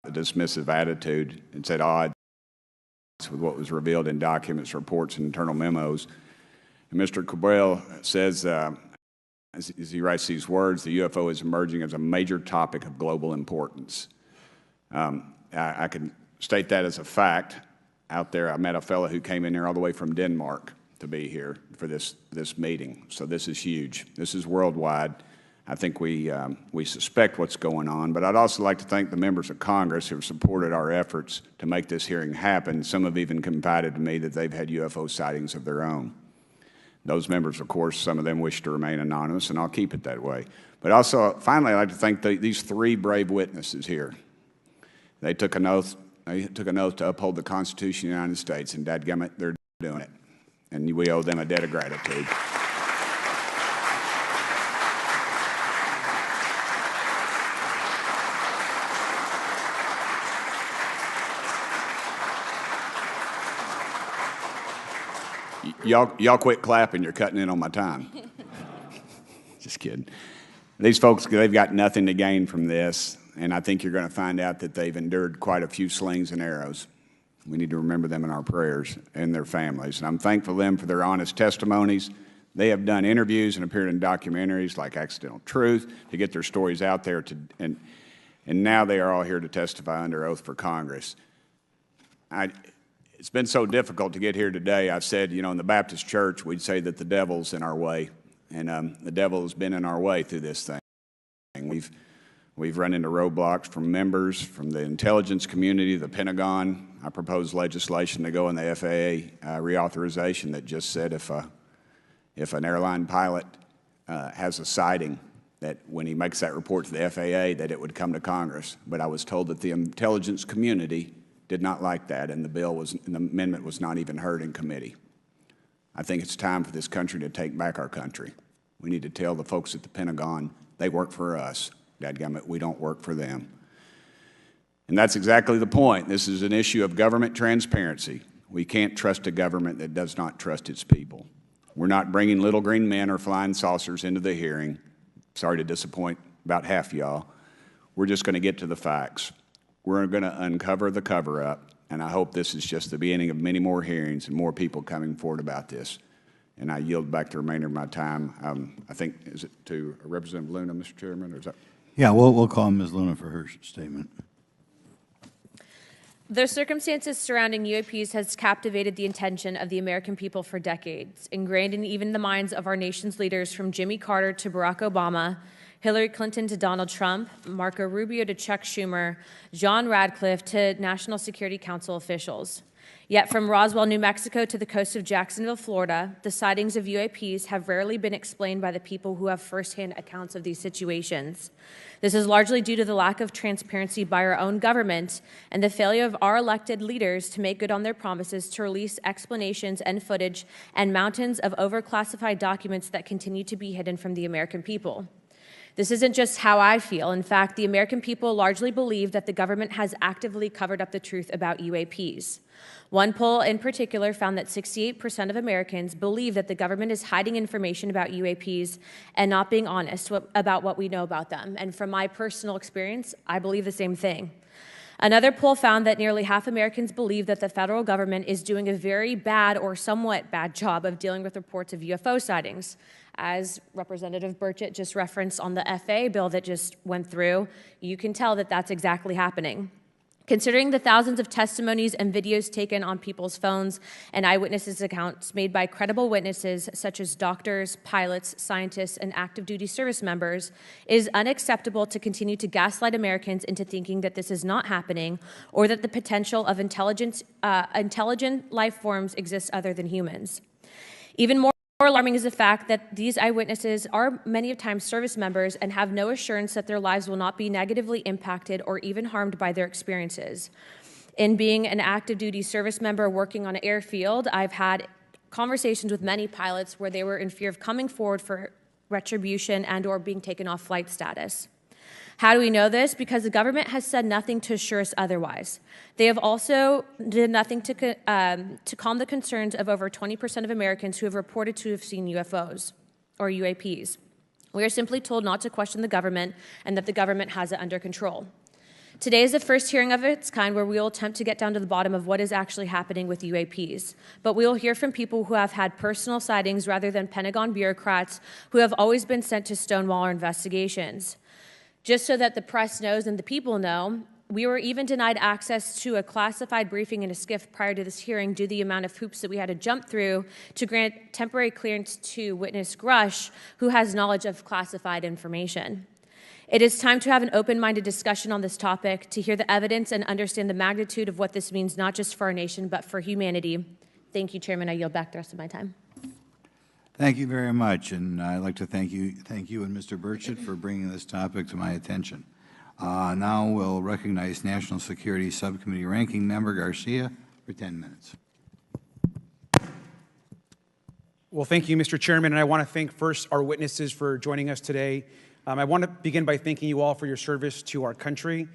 the dismissive attitude and said odds with what was revealed in documents, reports, and internal memos. And Mr. Cabral says, as he writes these words, the UFO is emerging as a major topic of global importance. I can state that as a fact. Out there, I met a fellow who came in here all the way from Denmark to be here for this meeting. So this is huge. This is worldwide. I think we suspect what's going on, but I'd also like to thank the members of Congress who have supported our efforts to make this hearing happen. Some have even confided to me that they've had UFO sightings of their own. Those members, of course, some of them wish to remain anonymous, and I'll keep it that way. But also, finally, I'd like to thank these three brave witnesses here. They took an oath. They took an oath to uphold the Constitution of the United States, and dadgummit, they're doing it. And we owe them a debt of gratitude. Y'all quit clapping. You're cutting in on my time. Just kidding. These folks, they've got nothing to gain from this, and I think you're going to find out that they've endured quite a few slings and arrows. We need to remember them in our prayers and their families. And I'm thankful to them for their honest testimonies. They have done interviews and appeared in documentaries like Accidental Truth to get their stories out there, and now they are all here to testify under oath for Congress. It's been so difficult to get here today. I've said, in the Baptist church, we'd say that the devil's in our way, and the devil has been in our way through this thing. We've run into roadblocks from members, from the intelligence community, the Pentagon. I proposed legislation to go in the FAA reauthorization that just said if an airline pilot has a sighting, that when he makes that report to the FAA, that it would come to Congress. But I was told that the intelligence community did not like that, and the amendment was not even heard in committee. I think it's time for this country to take back our country. We need to tell the folks at the Pentagon they work for us. Dadgummit, we don't work for them. And that's exactly the point. This is an issue of government transparency. We can't trust a government that does not trust its people. We're not bringing little green men or flying saucers into the hearing. Sorry to disappoint about half y'all. We're just going to get to the facts. We're going to uncover the cover-up, and I hope this is just the beginning of many more hearings and more people coming forward about this. And I yield back the remainder of my time. I think, is it to Representative Luna, Mr. Chairman, or is that? Yeah, we'll call Ms. Luna for her statement. The circumstances surrounding UAPs has captivated the attention of the American people for decades, ingrained in even the minds of our nation's leaders from Jimmy Carter to Barack Obama, Hillary Clinton to Donald Trump, Marco Rubio to Chuck Schumer, John Radcliffe to National Security Council officials. Yet from Roswell, New Mexico to the coast of Jacksonville, Florida, the sightings of UAPs have rarely been explained by the people who have firsthand accounts of these situations. This is largely due to the lack of transparency by our own government and the failure of our elected leaders to make good on their promises to release explanations and footage and mountains of overclassified documents that continue to be hidden from the American people. This isn't just how I feel. In fact, the American people largely believe that the government has actively covered up the truth about UAPs. One poll in particular found that 68% of Americans believe that the government is hiding information about UAPs and not being honest about what we know about them. And from my personal experience, I believe the same thing. Another poll found that nearly half Americans believe that the federal government is doing a very bad or somewhat bad job of dealing with reports of UFO sightings. As Representative Burchett just referenced on the FAA bill that just went through, you can tell that that's exactly happening. Considering the thousands of testimonies and videos taken on people's phones and eyewitnesses' accounts made by credible witnesses such as doctors, pilots, scientists, and active duty service members, it is unacceptable to continue to gaslight Americans into thinking that this is not happening or that the potential of intelligent life forms exists other than humans. Even more alarming is the fact that these eyewitnesses are many times service members and have no assurance that their lives will not be negatively impacted or even harmed by their experiences. In being an active duty service member working on an airfield, I've had conversations with many pilots where they were in fear of coming forward for retribution and or being taken off flight status. How do we know this? Because the government has said nothing to assure us otherwise. They have also did nothing to calm the concerns of over 20% of Americans who have reported to have seen UFOs or UAPs. We are simply told not to question the government and that the government has it under control. Today is the first hearing of its kind where we will attempt to get down to the bottom of what is actually happening with UAPs. But we will hear from people who have had personal sightings rather than Pentagon bureaucrats who have always been sent to stonewall our investigations. Just so that the press knows and the people know, we were even denied access to a classified briefing in a SCIF prior to this hearing due to the amount of hoops that we had to jump through to grant temporary clearance to witness Grusch, who has knowledge of classified information. It is time to have an open-minded discussion on this topic, to hear the evidence and understand the magnitude of what this means, not just for our nation, but for humanity. Thank you, Chairman. I yield back the rest of my time. Thank you very much, and I'd like to thank you and Mr. Burchett for bringing this topic to my attention. Now we'll recognize National Security Subcommittee Ranking Member Garcia for 10 minutes. Well, thank you, Mr. Chairman, and I want to thank first our witnesses for joining us today. I want to begin by thanking you all for your service to our country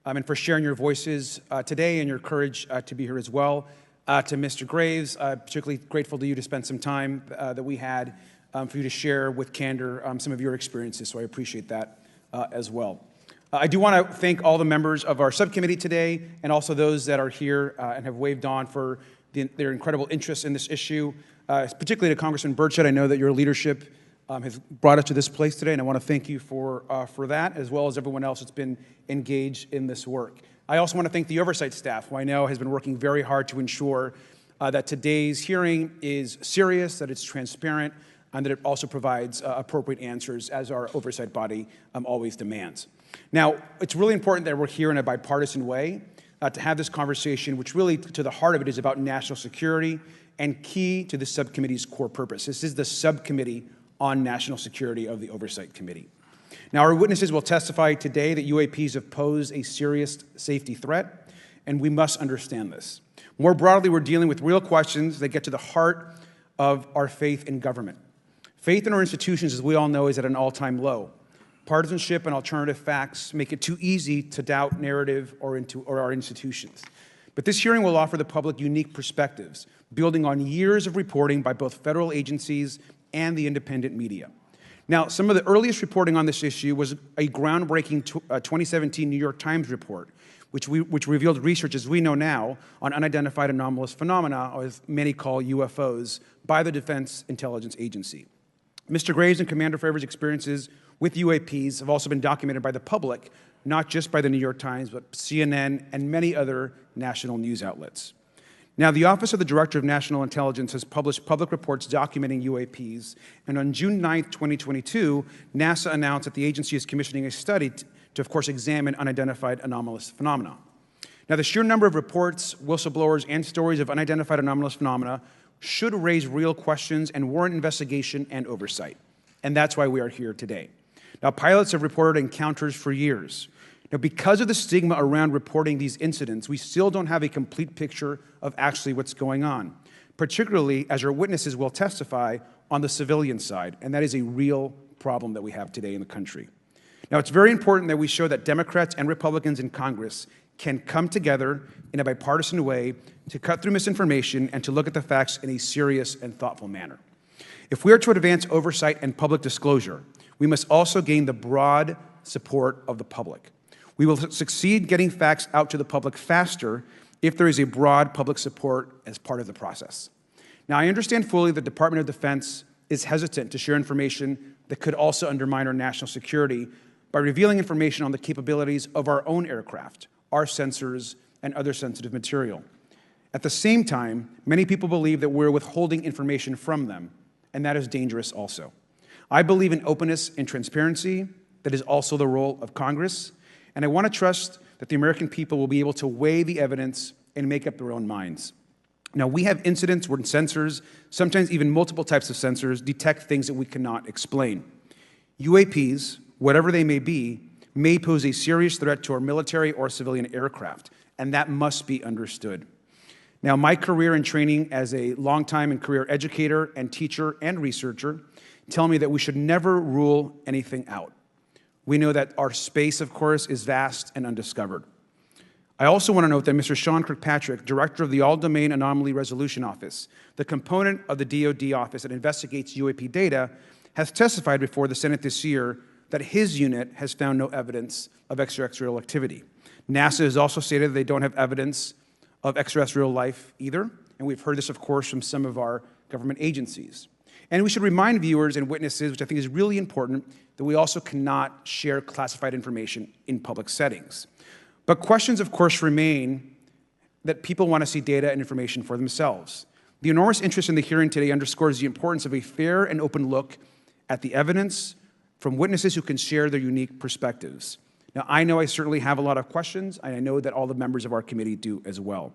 and for sharing your voices today and your courage to be here as well. To Mr. Graves, particularly grateful to you to spend some time that we had for you to share with candor some of your experiences, so I appreciate that as well. I do want to thank all the members of our subcommittee today and also those that are here and have waved on for their incredible interest in this issue, particularly to Congressman Burchett. I know that your leadership has brought us to this place today, and I want to thank you for that, as well as everyone else that's been engaged in this work. I also want to thank the oversight staff, who I know has been working very hard to ensure that today's hearing is serious, that it's transparent, and that it also provides appropriate answers, as our oversight body always demands. Now, it's really important that we're here in a bipartisan way to have this conversation, which really, to the heart of it, is about national security and key to the subcommittee's core purpose. This is the subcommittee on national security of the Oversight Committee. Now, our witnesses will testify today that UAPs have posed a serious safety threat, and we must understand this. More broadly, we're dealing with real questions that get to the heart of our faith in government. Faith in our institutions, as we all know, is at an all-time low. Partisanship and alternative facts make it too easy to doubt narrative or our institutions. But this hearing will offer the public unique perspectives, building on years of reporting by both federal agencies and the independent media. Now, some of the earliest reporting on this issue was a groundbreaking 2017 New York Times report, which revealed research, as we know now, on unidentified anomalous phenomena, or as many call UFOs, by the Defense Intelligence Agency. Mr. Graves and Commander Fravors' experiences with UAPs have also been documented by the public, not just by the New York Times, but CNN and many other national news outlets. Now, the Office of the Director of National Intelligence has published public reports documenting UAPs, and on June 9, 2022, NASA announced that the agency is commissioning a study to, of course, examine unidentified anomalous phenomena. Now, the sheer number of reports, whistleblowers, and stories of unidentified anomalous phenomena should raise real questions and warrant investigation and oversight, and that's why we are here today. Now, pilots have reported encounters for years. Now, because of the stigma around reporting these incidents, we still don't have a complete picture of actually what's going on, particularly as our witnesses will testify on the civilian side, and that is a real problem that we have today in the country. Now, it's very important that we show that Democrats and Republicans in Congress can come together in a bipartisan way to cut through misinformation and to look at the facts in a serious and thoughtful manner. If we are to advance oversight and public disclosure, we must also gain the broad support of the public. We will succeed getting facts out to the public faster if there is a broad public support as part of the process. Now, I understand fully the Department of Defense is hesitant to share information that could also undermine our national security by revealing information on the capabilities of our own aircraft, our sensors, and other sensitive material. At the same time, many people believe that we're withholding information from them, and that is dangerous also. I believe in openness and transparency. That is also the role of Congress. And I want to trust that the American people will be able to weigh the evidence and make up their own minds. Now, we have incidents where sensors, sometimes even multiple types of sensors, detect things that we cannot explain. UAPs, whatever they may be, may pose a serious threat to our military or civilian aircraft, and that must be understood. Now, my career and training as a longtime and career educator and teacher and researcher tell me that we should never rule anything out. We know that our space, of course, is vast and undiscovered. I also want to note that Mr. Sean Kirkpatrick, Director of the All-Domain Anomaly Resolution Office, the component of the DoD office that investigates UAP data, has testified before the Senate this year that his unit has found no evidence of extraterrestrial activity. NASA has also stated that they don't have evidence of extraterrestrial life either, and we've heard this, of course, from some of our government agencies. And we should remind viewers and witnesses, which I think is really important, that we also cannot share classified information in public settings. But questions, of course, remain that people want to see data and information for themselves. The enormous interest in the hearing today underscores the importance of a fair and open look at the evidence from witnesses who can share their unique perspectives. Now, I know I certainly have a lot of questions, and I know that all the members of our committee do as well.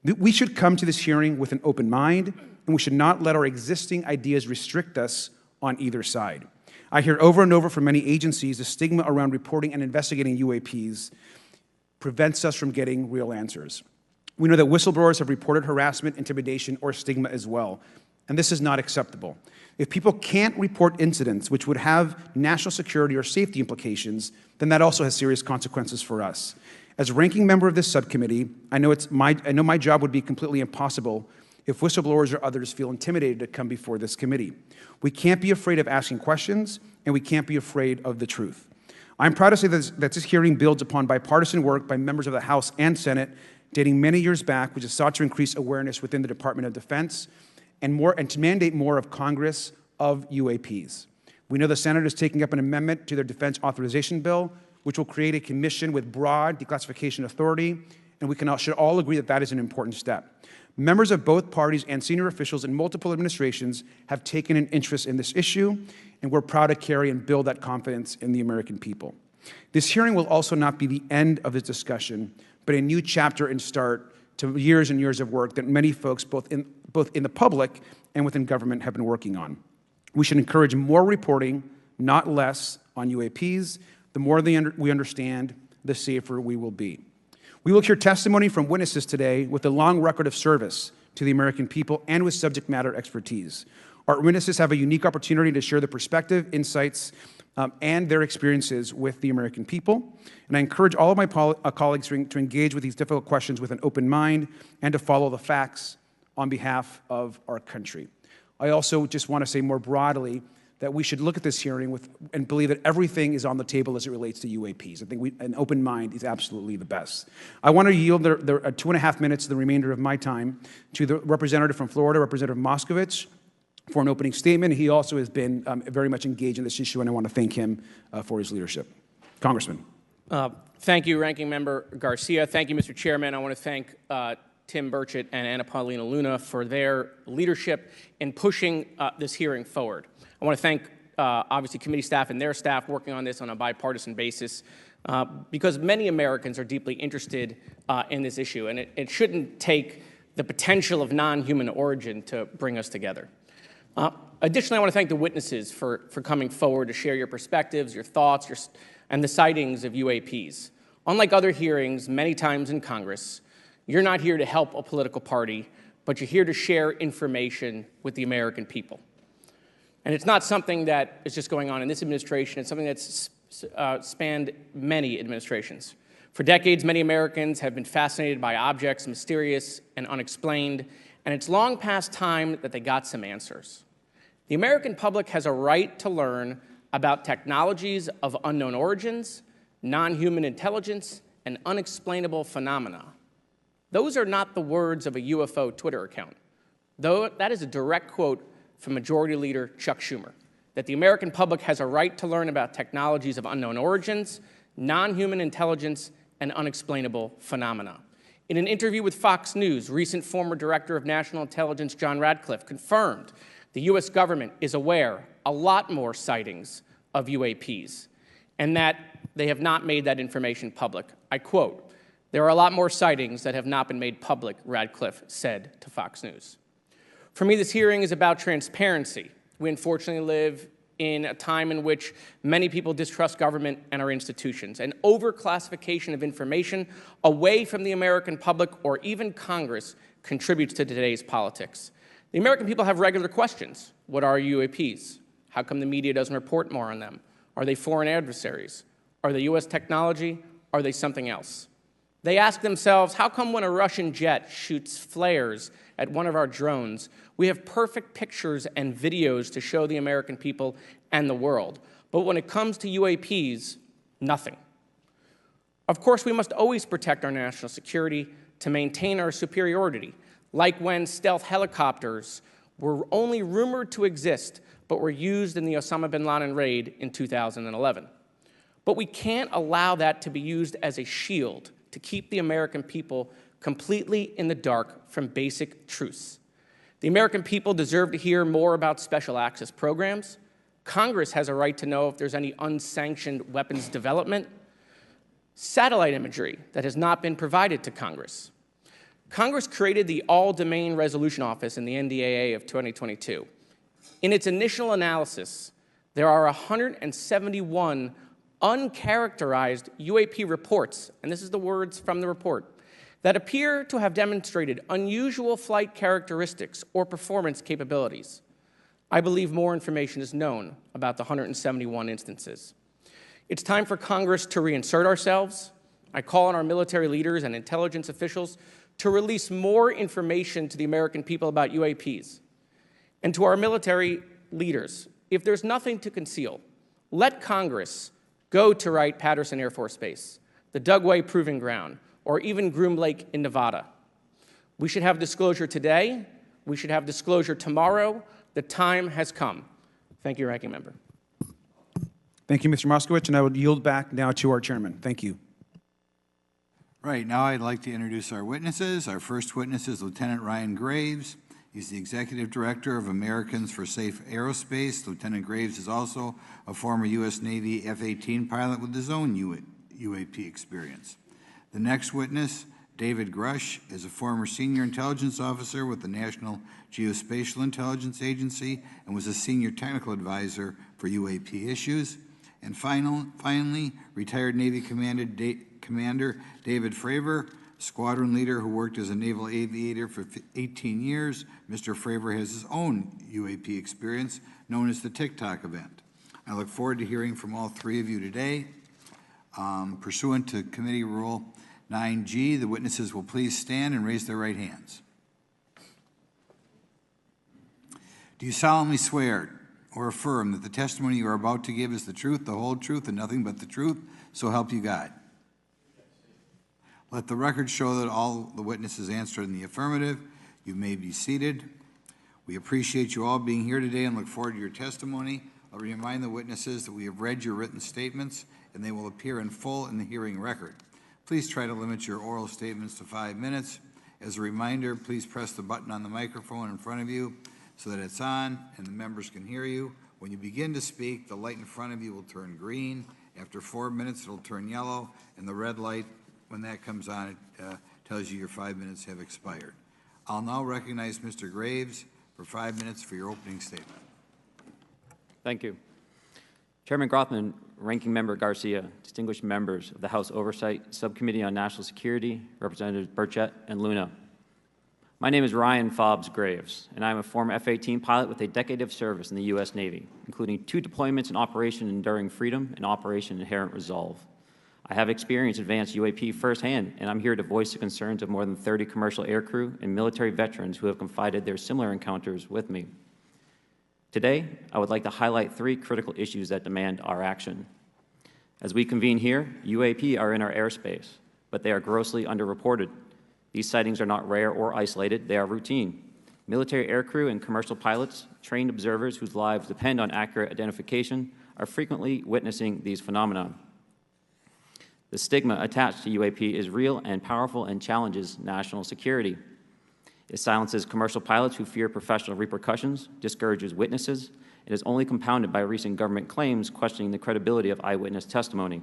We should come to this hearing with an open mind, and we should not let our existing ideas restrict us on either side. I hear over and over from many agencies the stigma around reporting and investigating UAPs prevents us from getting real answers. We know that whistleblowers have reported harassment, intimidation, or stigma as well, and this is not acceptable. If people can't report incidents which would have national security or safety implications, then that also has serious consequences for us. As ranking member of this subcommittee, I know my job would be completely impossible if whistleblowers or others feel intimidated to come before this committee. We can't be afraid of asking questions, and we can't be afraid of the truth. I'm proud to say that this hearing builds upon bipartisan work by members of the House and Senate dating many years back, which has sought to increase awareness within the Department of Defense and to mandate more of Congress of UAPs. We know the Senate is taking up an amendment to their defense authorization bill, which will create a commission with broad declassification authority, and we should all agree that that is an important step. Members of both parties and senior officials in multiple administrations have taken an interest in this issue, and we're proud to carry and build that confidence in the American people. This hearing will also not be the end of this discussion, but a new chapter and start to years and years of work that many folks, both in the public and within government, have been working on. We should encourage more reporting, not less, on UAPs. The more we understand, the safer we will be. We will hear testimony from witnesses today with a long record of service to the American people and with subject matter expertise. Our witnesses have a unique opportunity to share their perspective, insights, and their experiences with the American people. And I encourage all of my colleagues to engage with these difficult questions with an open mind and to follow the facts on behalf of our country. I also just want to say more broadly that we should look at this hearing and believe that everything is on the table as it relates to UAPs. I think an open mind is absolutely the best. I want to yield the 2.5 minutes, the remainder of my time, to the representative from Florida, Representative Moskowitz, for an opening statement. He also has been very much engaged in this issue, and I want to thank him for his leadership. Congressman. Thank you, Ranking Member Garcia. Thank you, Mr. Chairman. I want to thank Tim Burchett and Anna Paulina Luna for their leadership in pushing this hearing forward. I want to thank, obviously, committee staff and their staff working on this on a bipartisan basis because many Americans are deeply interested in this issue, and it shouldn't take the potential of non-human origin to bring us together. Additionally, I want to thank the witnesses for coming forward to share your perspectives, your thoughts, and the sightings of UAPs. Unlike other hearings many times in Congress, you're not here to help a political party, but you're here to share information with the American people. And it's not something that is just going on in this administration. It's something that's spanned many administrations. For decades, many Americans have been fascinated by objects mysterious and unexplained, and it's long past time that they got some answers. The American public has a right to learn about technologies of unknown origins, non-human intelligence, and unexplainable phenomena. Those are not the words of a UFO Twitter account, though that is a direct quote from Majority Leader Chuck Schumer, that the American public has a right to learn about technologies of unknown origins, non-human intelligence, and unexplainable phenomena. In an interview with Fox News, recent former Director of National Intelligence John Radcliffe confirmed the U.S. government is aware a lot more sightings of UAPs, and that they have not made that information public. I quote, "There are a lot more sightings that have not been made public," Radcliffe said to Fox News. For me, this hearing is about transparency. We unfortunately live in a time in which many people distrust government and our institutions, and overclassification of information away from the American public or even Congress contributes to today's politics. The American people have regular questions. What are UAPs? How come the media doesn't report more on them? Are they foreign adversaries? Are they U.S. technology? Are they something else? They ask themselves, how come when a Russian jet shoots flares at one of our drones, we have perfect pictures and videos to show the American people and the world, but when it comes to UAPs, nothing? Of course, we must always protect our national security to maintain our superiority, like when stealth helicopters were only rumored to exist but were used in the Osama bin Laden raid in 2011. But we can't allow that to be used as a shield to keep the American people completely in the dark from basic truths. The American people deserve to hear more about special access programs. Congress has a right to know if there's any unsanctioned weapons development, satellite imagery that has not been provided to Congress. Congress created the All-Domain Resolution Office in the NDAA of 2022. In its initial analysis, there are 171 uncharacterized UAP reports, and this is the words from the report, that appear to have demonstrated unusual flight characteristics or performance capabilities. I believe more information is known about the 171 instances. It's time for Congress to reinsert ourselves. I call on our military leaders and intelligence officials to release more information to the American people about UAPs. And to our military leaders, if there's nothing to conceal, let Congress go to Wright-Patterson Air Force Base, the Dugway Proving Ground, or even Groom Lake in Nevada. We should have disclosure today. We should have disclosure tomorrow. The time has come. Thank you, Ranking Member. Thank you, Mr. Moskowitz, and I would yield back now to our chairman. Thank you. Right, now I'd like to introduce our witnesses. Our first witness is Lieutenant Ryan Graves. He's the Executive Director of Americans for Safe Aerospace. Lieutenant Graves is also a former U.S. Navy F-18 pilot with his own UAP experience. The next witness, David Grusch, is a former senior intelligence officer with the National Geospatial Intelligence Agency and was a senior technical advisor for UAP issues. And finally, retired Navy Commander David Fravor, squadron leader who worked as a naval aviator for 18 years. Mr. Fravor has his own UAP experience, known as the TikTok event. I look forward to hearing from all three of you today. Pursuant to Committee Rule 9G, the witnesses will please stand and raise their right hands. Do you solemnly swear or affirm that the testimony you are about to give is the truth, the whole truth, and nothing but the truth, so help you God? Let the record show that all the witnesses answered in the affirmative. You may be seated. We appreciate you all being here today and look forward to your testimony. I'll remind the witnesses that we have read your written statements and they will appear in full in the hearing record. Please try to limit your oral statements to 5 minutes. As a reminder, please press the button on the microphone in front of you so that it's on and the members can hear you. When you begin to speak, the light in front of you will turn green. After 4 minutes, it'll turn yellow, and the red light, when that comes on, it tells you your 5 minutes have expired. I'll now recognize Mr. Graves for 5 minutes for your opening statement. Thank you. Chairman Grothman, Ranking Member Garcia, distinguished members of the House Oversight Subcommittee on National Security, Representatives Burchett and Luna. My name is Ryan Fobbs Graves, and I'm a former F-18 pilot with a decade of service in the U.S. Navy, including 2 deployments in Operation Enduring Freedom and Operation Inherent Resolve. I have experienced advanced UAP firsthand, and I'm here to voice the concerns of more than 30 commercial aircrew and military veterans who have confided their similar encounters with me. Today, I would like to highlight 3 critical issues that demand our action. As we convene here, UAP are in our airspace, but they are grossly underreported. These sightings are not rare or isolated, they are routine. Military aircrew and commercial pilots, trained observers whose lives depend on accurate identification, are frequently witnessing these phenomena. The stigma attached to UAP is real and powerful and challenges national security. It silences commercial pilots who fear professional repercussions, discourages witnesses, and is only compounded by recent government claims questioning the credibility of eyewitness testimony.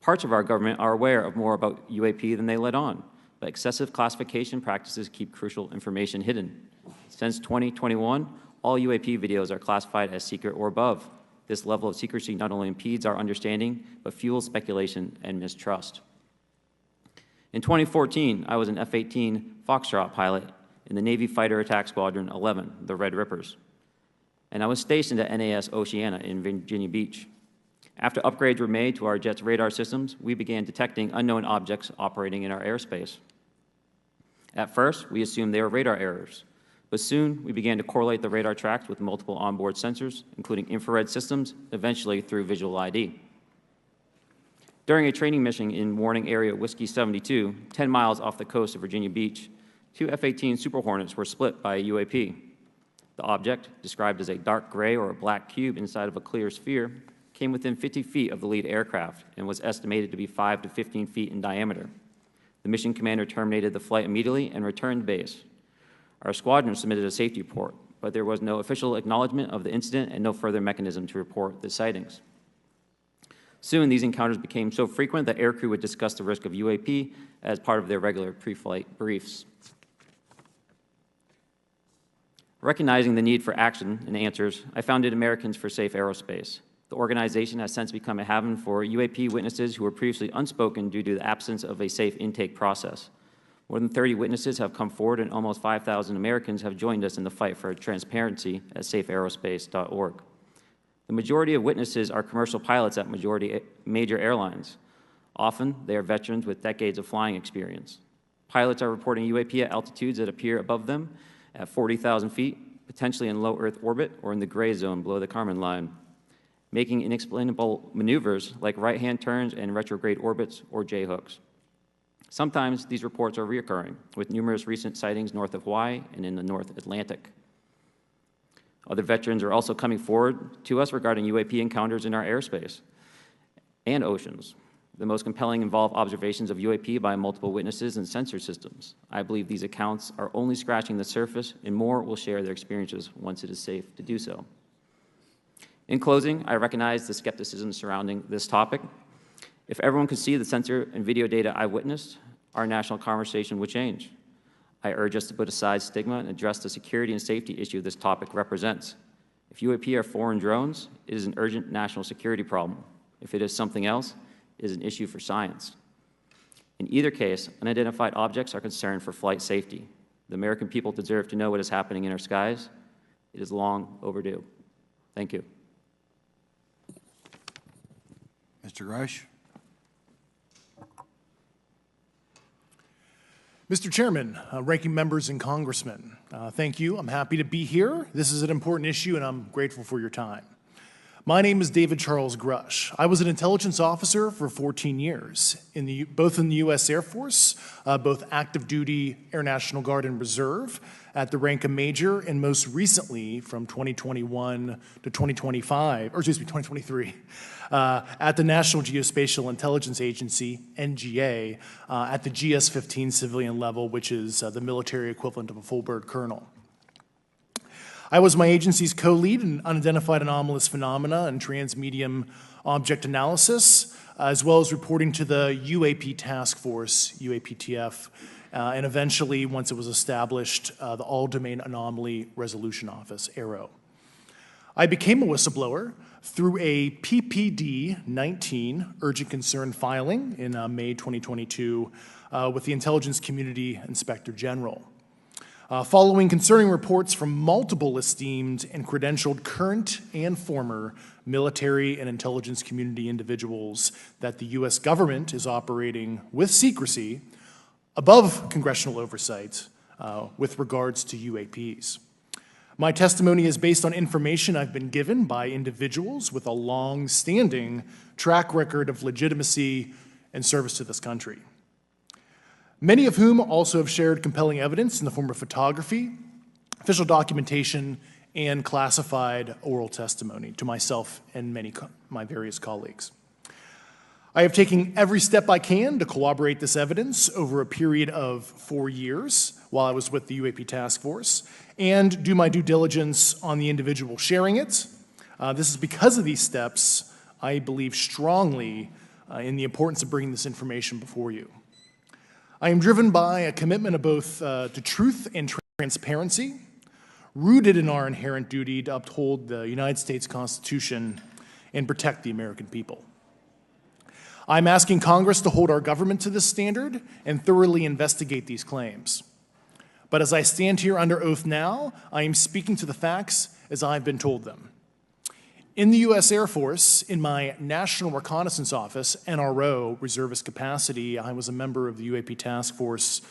Parts of our government are aware of more about UAP than they let on, but excessive classification practices keep crucial information hidden. Since 2021, all UAP videos are classified as secret or above. This level of secrecy not only impedes our understanding, but fuels speculation and mistrust. In 2014, I was an F-18 Foxtrot pilot in the Navy Fighter Attack Squadron 11, the Red Rippers, and I was stationed at NAS Oceana in Virginia Beach. After upgrades were made to our jet's radar systems, we began detecting unknown objects operating in our airspace. At first, we assumed they were radar errors, but soon we began to correlate the radar tracks with multiple onboard sensors, including infrared systems, eventually through visual ID. During a training mission in Warning Area Whiskey 72, 10 miles off the coast of Virginia Beach, two F-18 Super Hornets were split by a UAP. The object, described as a dark gray or a black cube inside of a clear sphere, came within 50 feet of the lead aircraft and was estimated to be 5 to 15 feet in diameter. The mission commander terminated the flight immediately and returned to base. Our squadron submitted a safety report, but there was no official acknowledgement of the incident and no further mechanism to report the sightings. Soon, these encounters became so frequent that aircrew would discuss the risk of UAP as part of their regular pre-flight briefs. Recognizing the need for action and answers, I founded Americans for Safe Aerospace. The organization has since become a haven for UAP witnesses who were previously unspoken due to the absence of a safe intake process. More than 30 witnesses have come forward, and almost 5,000 Americans have joined us in the fight for transparency at safeaerospace.org. The majority of witnesses are commercial pilots at major airlines. Often, they are veterans with decades of flying experience. Pilots are reporting UAP at altitudes that appear above them at 40,000 feet, potentially in low Earth orbit or in the gray zone below the Kármán line, making inexplainable maneuvers like right-hand turns and retrograde orbits or J-hooks. Sometimes these reports are reoccurring, with numerous recent sightings north of Hawaii and in the North Atlantic. Other veterans are also coming forward to us regarding UAP encounters in our airspace and oceans. The most compelling involve observations of UAP by multiple witnesses and sensor systems. I believe these accounts are only scratching the surface, and more will share their experiences once it is safe to do so. In closing, I recognize the skepticism surrounding this topic. If everyone could see the sensor and video data I witnessed, our national conversation would change. I urge us to put aside stigma and address the security and safety issue this topic represents. If UAP are foreign drones, it is an urgent national security problem. If it is something else, it is an issue for science. In either case, unidentified objects are concerned for flight safety. The American people deserve to know what is happening in our skies. It is long overdue. Thank you. Mr. Grusch. Mr. Chairman, ranking members and congressmen, thank you. I'm happy to be here. This is an important issue, and I'm grateful for your time. My name is David Charles Grusch. I was an intelligence officer for 14 years, both in the U.S. Air Force, both active duty, Air National Guard, and Reserve, at the rank of major, and most recently from 2021 to 2023, at the National Geospatial Intelligence Agency, NGA, at the GS-15 civilian level, which is the military equivalent of a full bird colonel. I was my agency's co-lead in unidentified anomalous phenomena and transmedium object analysis, as well as reporting to the UAP task force, UAPTF, and eventually, once it was established, the All-Domain Anomaly Resolution Office, AARO. I became a whistleblower through a PPD-19 urgent concern filing in May 2022 with the Intelligence Community Inspector General. Following concerning reports from multiple esteemed and credentialed current and former military and intelligence community individuals that the U.S. government is operating with secrecy above congressional oversight with regards to UAPs. My testimony is based on information I've been given by individuals with a long-standing track record of legitimacy and service to this country, many of whom also have shared compelling evidence in the form of photography, official documentation, and classified oral testimony to myself and my various colleagues. I have taken every step I can to corroborate this evidence over a period of 4 years while I was with the UAP Task Force and do my due diligence on the individual sharing it. This is because of these steps, I believe strongly in the importance of bringing this information before you. I am driven by a commitment of both to truth and transparency, rooted in our inherent duty to uphold the United States Constitution and protect the American people. I'm asking Congress to hold our government to this standard and thoroughly investigate these claims. But as I stand here under oath now, I am speaking to the facts as I've been told them. In the U.S. Air Force, in my National Reconnaissance Office, NRO, reservist capacity, I was a member of the UAP Task Force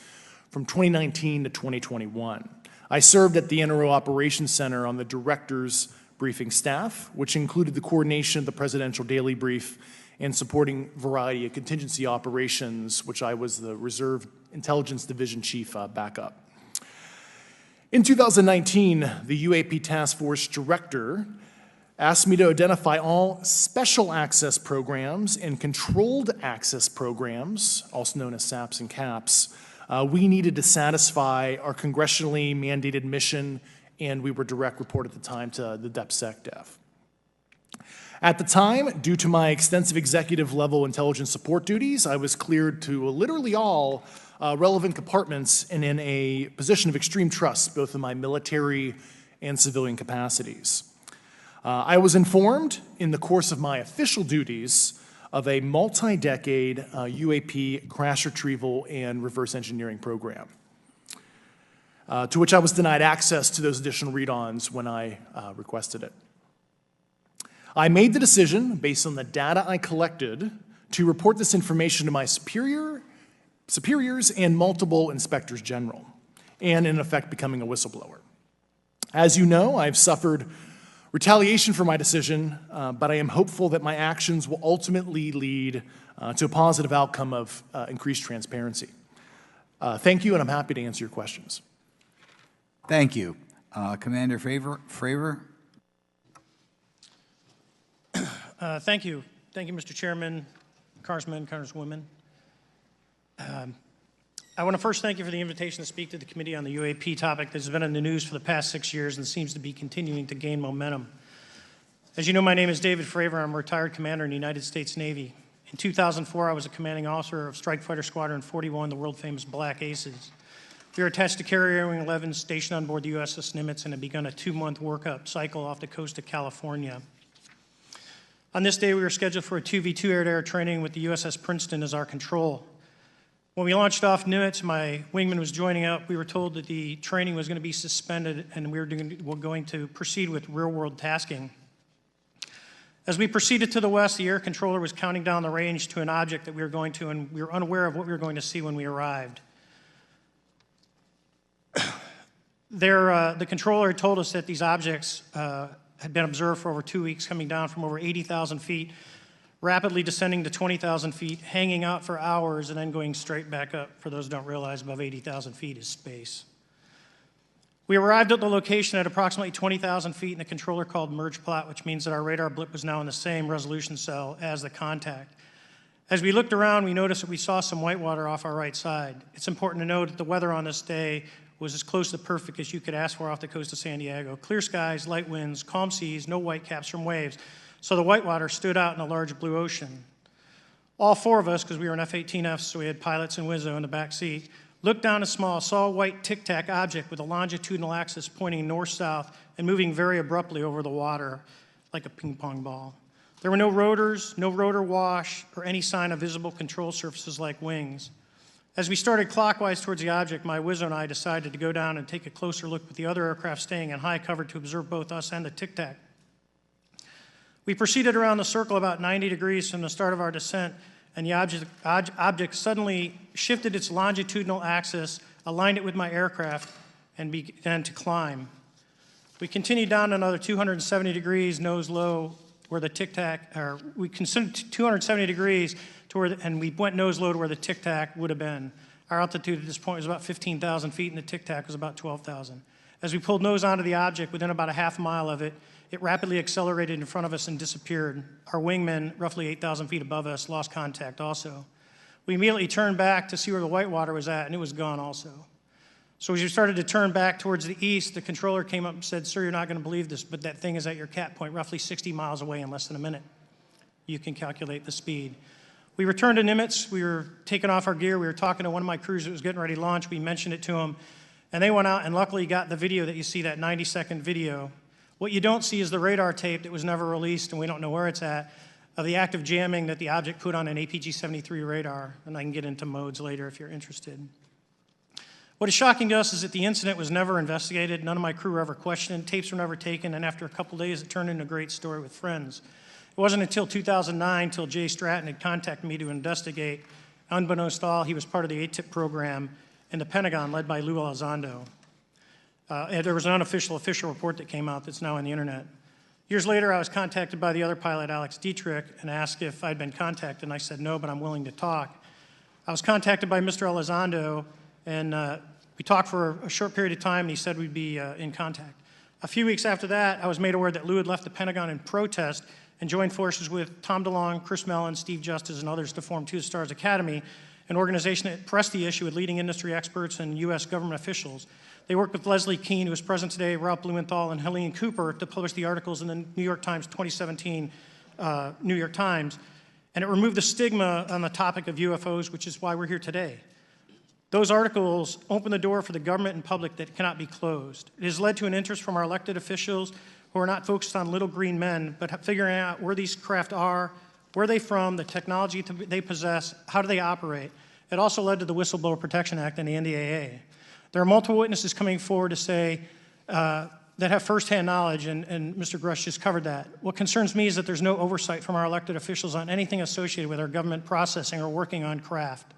from 2019 to 2021. I served at the NRO Operations Center on the Director's Briefing Staff, which included the coordination of the Presidential Daily Brief and supporting a variety of contingency operations, which I was the Reserve Intelligence Division Chief backup. In 2019, the UAP Task Force Director asked me to identify all special access programs and controlled access programs, also known as SAPs and CAPs, we needed to satisfy our congressionally mandated mission, and we were direct report at the time to the DepSecDef. At the time, due to my extensive executive level intelligence support duties, I was cleared to literally all relevant compartments and in a position of extreme trust, both in my military and civilian capacities. I was informed in the course of my official duties of a multi-decade UAP crash retrieval and reverse engineering program, to which I was denied access to those additional read-ons when I requested it. I made the decision, based on the data I collected, to report this information to my superiors and multiple inspectors general, and in effect becoming a whistleblower. As you know, I've suffered retaliation for my decision, but I am hopeful that my actions will ultimately lead to a positive outcome of increased transparency. Thank you, and I'm happy to answer your questions. Thank you. Commander Fravor? Thank you. Thank you, Mr. Chairman, Congressmen, Congresswomen. I want to first thank you for the invitation to speak to the committee on the UAP topic that has been in the news for the past 6 years and seems to be continuing to gain momentum. As you know, my name is David Fravor. I'm a retired commander in the United States Navy. In 2004, I was a commanding officer of Strike Fighter Squadron 41, the world-famous Black Aces. We were attached to Carrier Wing 11, stationed on board the USS Nimitz, and had begun a 2-month workup cycle off the coast of California. On this day, we were scheduled for a 2v2 air-to-air training with the USS Princeton as our control. When we launched off Nimitz, my wingman was joining up. We were told that the training was going to be suspended and we were going to proceed with real-world tasking. As we proceeded to the west, the air controller was counting down the range to an object that we were going to, and we were unaware of what we were going to see when we arrived. The controller had told us that these objects had been observed for over 2 weeks, coming down from over 80,000 feet, rapidly descending to 20,000 feet, hanging out for hours, and then going straight back up. For those who don't realize, above 80,000 feet is space. We arrived at the location at approximately 20,000 feet, and the controller called merge plot, which means that our radar blip was now in the same resolution cell as the contact. As we looked around, we noticed that we saw some whitewater off our right side. It's important to note that the weather on this day was as close to perfect as you could ask for off the coast of San Diego. Clear skies, light winds, calm seas, no whitecaps from waves. So the whitewater stood out in a large blue ocean. All 4 of us, because we were in F-18Fs, so we had pilots and Wizzo in the back seat, looked down saw a white tic-tac object with a longitudinal axis pointing north-south and moving very abruptly over the water like a ping-pong ball. There were no rotors, no rotor wash, or any sign of visible control surfaces like wings. As we started clockwise towards the object, my Wizzo and I decided to go down and take a closer look with the other aircraft staying in high cover to observe both us and the tic-tac. We proceeded around the circle about 90 degrees from the start of our descent, and the object suddenly shifted its longitudinal axis, aligned it with my aircraft, and began to climb. We continued down another 270 degrees, nose low, where the tic-tac, or we considered 270 degrees to where, and we went nose low to where the tic-tac would have been. Our altitude at this point was about 15,000 feet, and the tic-tac was about 12,000. As we pulled nose onto the object, within about a half mile of it, it rapidly accelerated in front of us and disappeared. Our wingmen, roughly 8,000 feet above us, lost contact also. We immediately turned back to see where the whitewater was at, and it was gone also. So as we started to turn back towards the east, the controller came up and said, "Sir, you're not going to believe this, but that thing is at your cap point, roughly 60 miles away in less than a minute. You can calculate the speed." We returned to Nimitz. We were taking off our gear. We were talking to one of my crews that was getting ready to launch. We mentioned it to him, and they went out and luckily got the video that you see, that 90-second video. What you don't see is the radar tape that was never released, and we don't know where it's at, of the active jamming that the object put on an APG-73 radar, and I can get into modes later if you're interested. What is shocking to us is that the incident was never investigated. None of my crew were ever questioned. Tapes were never taken, and after a couple days, it turned into a great story with friends. It wasn't until 2009 until Jay Stratton had contacted me to investigate. Unbeknownst to all, he was part of the ATIP program in the Pentagon led by Lou Elizondo. And there was an official report that came out that's now on the internet. Years later, I was contacted by the other pilot, Alex Dietrich, and asked if I'd been contacted, and I said no, but I'm willing to talk. I was contacted by Mr. Elizondo, and we talked for a short period of time, and he said we'd be in contact. A few weeks after that, I was made aware that Lou had left the Pentagon in protest and joined forces with Tom DeLonge, Chris Mellon, Steve Justice, and others to form Two Stars Academy, an organization that pressed the issue with leading industry experts and U.S. government officials. They worked with Leslie Kean, who is present today, Ralph Blumenthal, and Helene Cooper to publish the articles in the New York Times 2017 New York Times, and it removed the stigma on the topic of UFOs, which is why we're here today. Those articles open the door for the government and public that cannot be closed. It has led to an interest from our elected officials who are not focused on little green men, but figuring out where these craft are, where they're from, the technology they possess, how do they operate. It also led to the Whistleblower Protection Act and the NDAA. There are multiple witnesses coming forward to say that have firsthand knowledge, and Mr. Grusch just covered that. What concerns me is that there's no oversight from our elected officials on anything associated with our government processing or working on craft.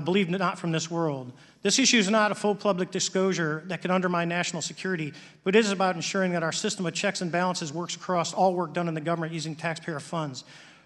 Believe not from this world. This issue is not a full public disclosure that could undermine national security, but it is about ensuring that our system of checks and balances works across all work done in the government using taxpayer funds.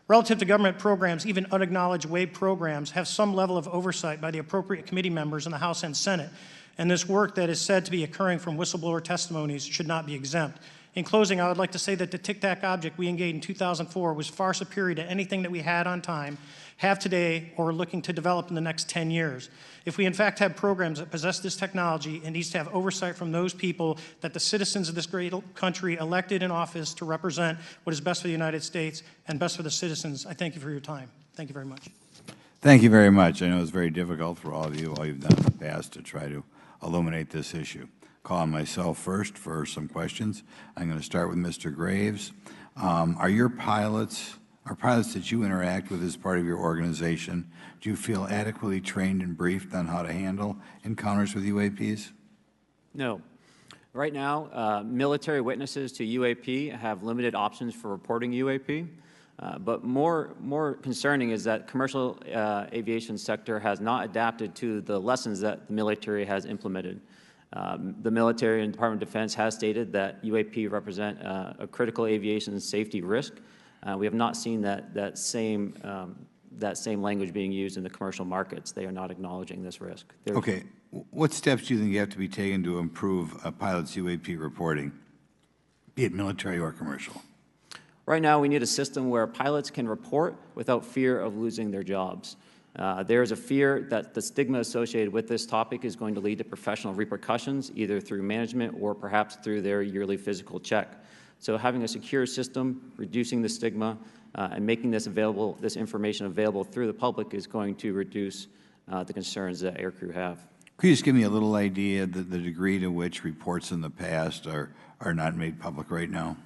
Relative to government programs, even unacknowledged WAVE programs have some level of oversight by the appropriate committee members in the House and Senate, and this work that is said to be occurring from whistleblower testimonies should not be exempt. In closing, I would like to say that the Tic Tac object we engaged in 2004 was far superior to anything that we had on time, have today, or are looking to develop in the next 10 years. If we in fact have programs that possess this technology, it needs to have oversight from those people that the citizens of this great country elected in office to represent what is best for the United States and best for the citizens. I thank you for your time. Thank you very much. Thank you very much. I know it's very difficult for all of you, all you've done in the past to try to illuminate this issue. Call on myself first for some questions. I'm going to start with Mr. Graves. Are pilots that you interact with as part of your organization, do you feel adequately trained and briefed on how to handle encounters with UAPs? No. Right now, military witnesses to UAP have limited options for reporting UAP, but more concerning is that commercial aviation sector has not adapted to the lessons that the military has implemented. The military and Department of Defense has stated that UAP represent a critical aviation safety risk. We have not seen that same language being used in the commercial markets. They are not acknowledging this risk. Okay. What steps do you think you have to be taken to improve a pilot's UAP reporting, be it military or commercial? Right now, we need a system where pilots can report without fear of losing their jobs. There is a fear that the stigma associated with this topic is going to lead to professional repercussions, either through management or perhaps through their yearly physical check. So having a secure system, reducing the stigma, and making this information available through the public is going to reduce the concerns that aircrew have. Could you just give me a little idea of the degree to which reports in the past are not made public right now?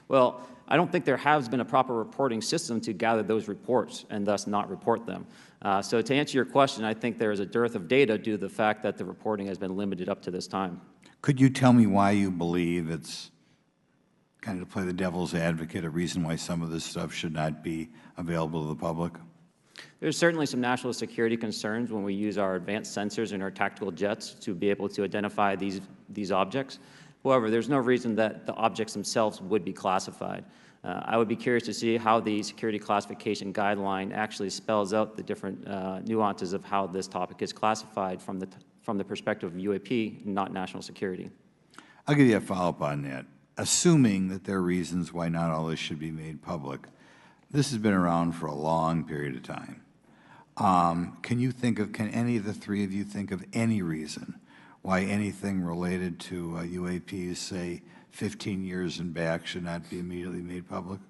Well, I don't think there has been a proper reporting system to gather those reports and thus not report them. So to answer your question, I think there is a dearth of data due to the fact that the reporting has been limited up to this time. Could you tell me why you believe it's, kind of to play the devil's advocate, a reason why some of this stuff should not be available to the public? There's certainly some national security concerns when we use our advanced sensors in our tactical jets to be able to identify these objects. However, there's no reason that the objects themselves would be classified. I would be curious to see how the security classification guideline actually spells out the different nuances of how this topic is classified from the perspective of UAP, not national security. I'll give you a follow-up on that. Assuming that there are reasons why not all this should be made public, this has been around for a long period of time. Can any of the three of you think of any reason why anything related to UAPs, say 15 years and back, should not be immediately made public?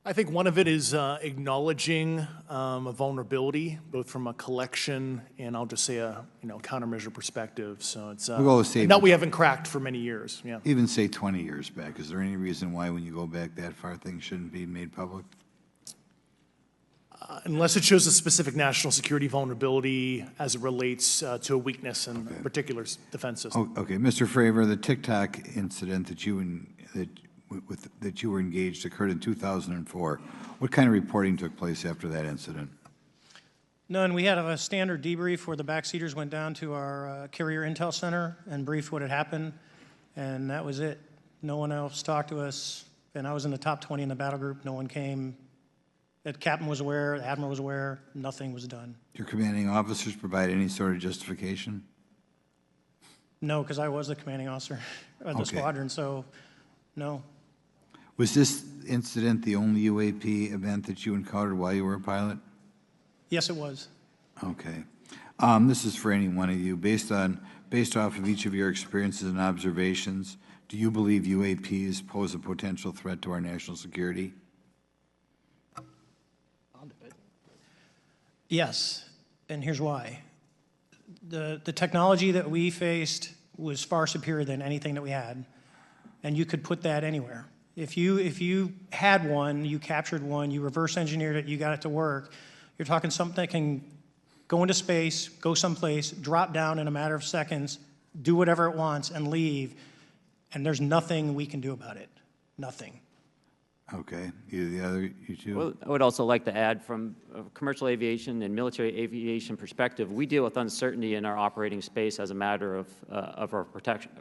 I think one of it is acknowledging a vulnerability, both from a collection and I'll just say a countermeasure perspective. So it's that we haven't cracked for many years. Yeah. Even say 20 years back. Is there any reason why, when you go back that far, things shouldn't be made public? Unless it shows a specific national security vulnerability as it relates to a weakness in a particular defense system. Okay, Mr. Fravor, the Tic Tac incident that you were engaged occurred in 2004. What kind of reporting took place after that incident? None. We had a standard debrief where the backseaters went down to our carrier intel center and briefed what had happened, and that was it. No one else talked to us, and I was in the top 20 in the battle group. No one came. The captain was aware, the admiral was aware, nothing was done. Your commanding officers provide any sort of justification? No, because I was the commanding officer of the squadron, so no. Was this incident the only UAP event that you encountered while you were a pilot? Yes, it was. Okay. This is for any one of you. Based off of each of your experiences and observations, do you believe UAPs pose a potential threat to our national security? Yes, and here's why. The technology that we faced was far superior than anything that we had, and you could put that anywhere. If you had one, you captured one, you reverse engineered it, you got it to work, you're talking something that can go into space, go someplace, drop down in a matter of seconds, do whatever it wants, and leave, and there's nothing we can do about it. Nothing. Okay. You two? Well, I would also like to add, from a commercial aviation and military aviation perspective, we deal with uncertainty in our operating space as a matter of our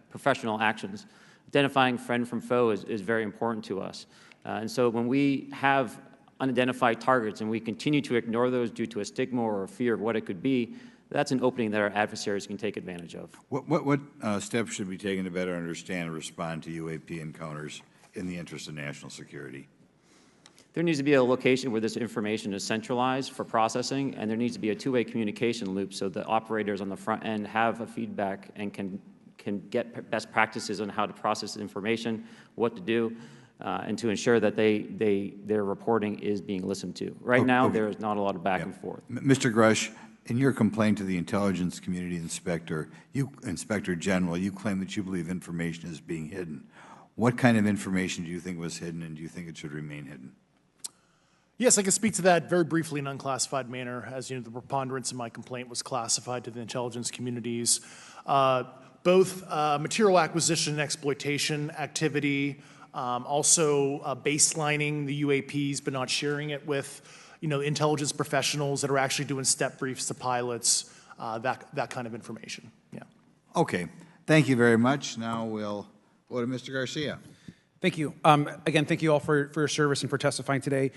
professional actions. Identifying friend from foe is very important to us. And so when we have unidentified targets and we continue to ignore those due to a stigma or a fear of what it could be, that's an opening that our adversaries can take advantage of. What steps should be taken to better understand and respond to UAP encounters in the interest of national security? There needs to be a location where this information is centralized for processing, and there needs to be a two-way communication loop so that operators on the front end have a feedback and can get best practices on how to process information, what to do, and to ensure that their reporting is being listened to. Right now, there is not a lot of back and forth. Mr. Grusch, in your complaint to the Intelligence Community Inspector General, you claim that you believe information is being hidden. What kind of information do you think was hidden, and do you think it should remain hidden? Yes, I can speak to that very briefly in an unclassified manner. As you know, the preponderance of my complaint was classified to the intelligence communities. Both material acquisition and exploitation activity, also baselining the UAPs but not sharing it with intelligence professionals that are actually doing step briefs to pilots, that kind of information. Yeah. Okay. Thank you very much. Now we'll go to Mr. Garcia. Thank you. Again, thank you all for your service and for testifying today.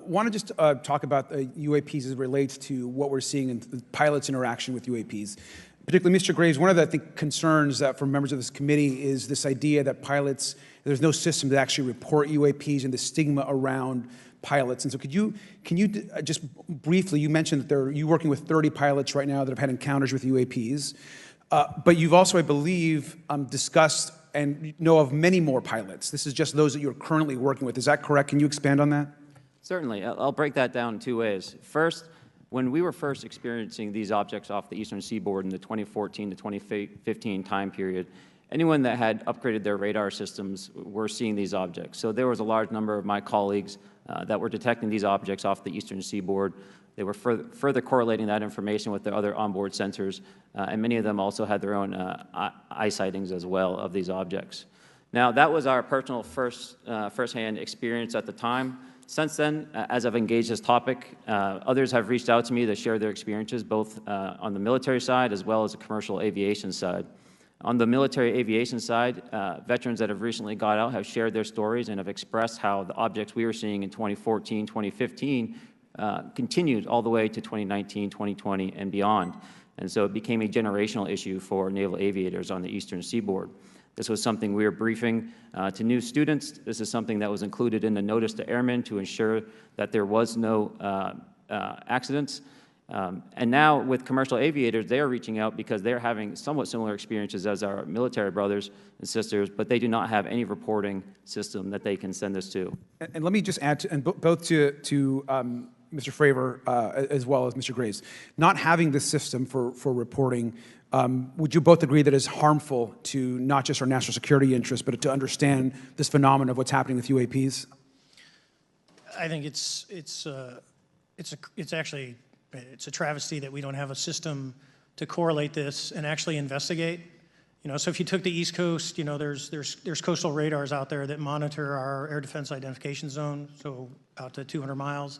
Want to just talk about UAPs as it relates to what we're seeing in the pilots' interaction with UAPs. Particularly, Mr. Graves, one of the, I think, concerns for members of this committee is this idea that pilots, there's no system to actually report UAPs and the stigma around pilots. And so can you just briefly, you mentioned that you're working with 30 pilots right now that have had encounters with UAPs, but you've also, I believe, discussed and know of many more pilots. This is just those that you're currently working with. Is that correct? Can you expand on that? Certainly. I'll break that down in two ways. First, when we were first experiencing these objects off the eastern seaboard in the 2014 to 2015 time period, anyone that had upgraded their radar systems were seeing these objects. So there was a large number of my colleagues that were detecting these objects off the eastern seaboard. They were further correlating that information with their other onboard sensors, and many of them also had their own eye sightings as well of these objects. Now, that was our personal firsthand experience at the time. Since then, as I've engaged this topic, others have reached out to me to share their experiences, both on the military side as well as the commercial aviation side. On the military aviation side, veterans that have recently got out have shared their stories and have expressed how the objects we were seeing in 2014, 2015 continued all the way to 2019, 2020, and beyond. And so it became a generational issue for naval aviators on the eastern seaboard. This was something we were briefing to new students. This is something that was included in the notice to airmen to ensure that there was no accidents. And now with commercial aviators, they are reaching out because they're having somewhat similar experiences as our military brothers and sisters, but they do not have any reporting system that they can send us to. And let me just add, both to Mr. Fravor as well as Mr. Graves, not having this system for reporting, would you both agree that it's harmful to not just our national security interests, but to understand this phenomenon of what's happening with UAPs? I think it's actually a travesty that we don't have a system to correlate this and actually investigate. So if you took the East Coast, there's coastal radars out there that monitor our air defense identification zone, so out to 200 miles.